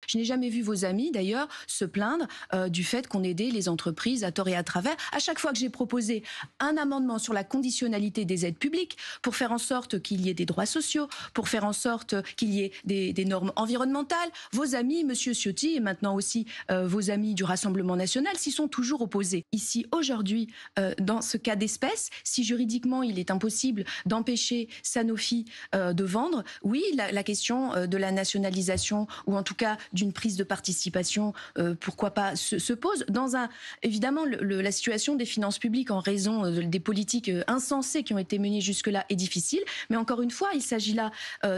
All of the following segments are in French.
Je n'ai jamais vu vos amis, d'ailleurs, se plaindre du fait qu'on aidait les entreprises à tort et à travers. À chaque fois que j'ai proposé un amendement sur la conditionnalité des aides publiques pour faire en sorte qu'il y ait des droits sociaux, pour faire en sorte qu'il y ait des normes environnementales, vos amis, Monsieur Ciotti, et maintenant aussi vos amis du Rassemblement national, s'y sont toujours opposés. Ici, aujourd'hui, dans ce cas d'espèce, si juridiquement il est impossible d'empêcher Sanofi de vendre, oui, la question de la nationalisation ou en tout cas d'une prise de participation, pourquoi pas, se pose. Évidemment, la situation des finances publiques en raison des politiques insensées qui ont été menées jusque-là est difficile, mais encore une fois, il s'agit là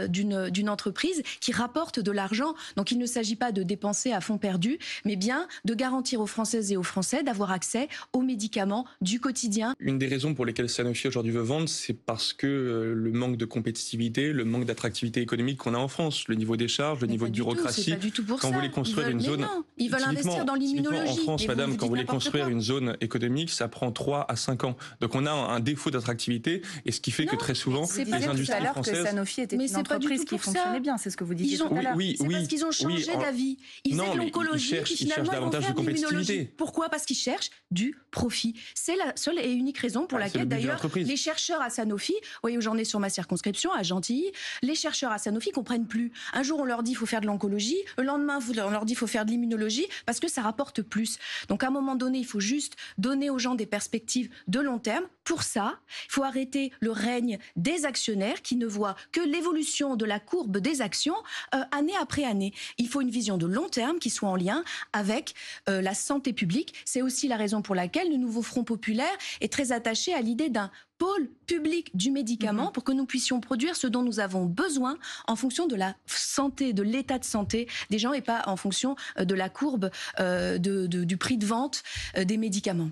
d'une entreprise qui rapporte de l'argent, donc il ne s'agit pas de dépenser à fond perdu, mais bien de garantir aux Françaises et aux Français d'avoir accès aux médicaments du quotidien. Une des raisons pour lesquelles Sanofi aujourd'hui veut vendre, c'est parce que le manque de compétitivité, le manque d'attractivité économique qu'on a en France, le niveau des charges, le niveau de bureaucratie. C'est pas du tout pour quand ça. vous voulez construire une zone, ils veulent investir dans l'immunologie. En France, madame, quand vous voulez construire une zone économique, ça prend 3 à 5 ans. Donc on a un défaut d'attractivité, et ce qui fait que très souvent, les industries françaises... que Sanofi était une entreprise qui fonctionnait bien, c'est ce que vous disiez tout à l'heure. C'est parce qu'ils ont changé d'avis. Ils faisaient de l'oncologie, puis finalement ils vont faire de l'immunologie. Pourquoi? Parce qu'ils cherchent du profit. C'est la seule et unique raison pour laquelle d'ailleurs les chercheurs à Sanofi, vous voyez où j'en ai sur ma circonscription, à Gentilly, les chercheurs à Sanofi comprennent plus. Un jour on leur dit il faut faire de l'oncologie, le lendemain on leur dit il faut faire de l'immunologie parce que ça rapporte plus. Donc à un moment donné, il faut juste donner aux gens des perspectives de long terme. Pour ça, il faut arrêter le règne des actionnaires qui ne voient que l'évolution de la courbe des actions année après année. Il faut une vision de long terme qui soit en lien avec la santé publique. C'est aussi la raison pour laquelle le nouveau Front populaire est très attaché à l'idée d'un pôle public du médicament pour que nous puissions produire ce dont nous avons besoin en fonction de la santé, de l'état de santé des gens et pas en fonction de la courbe du prix de vente des médicaments.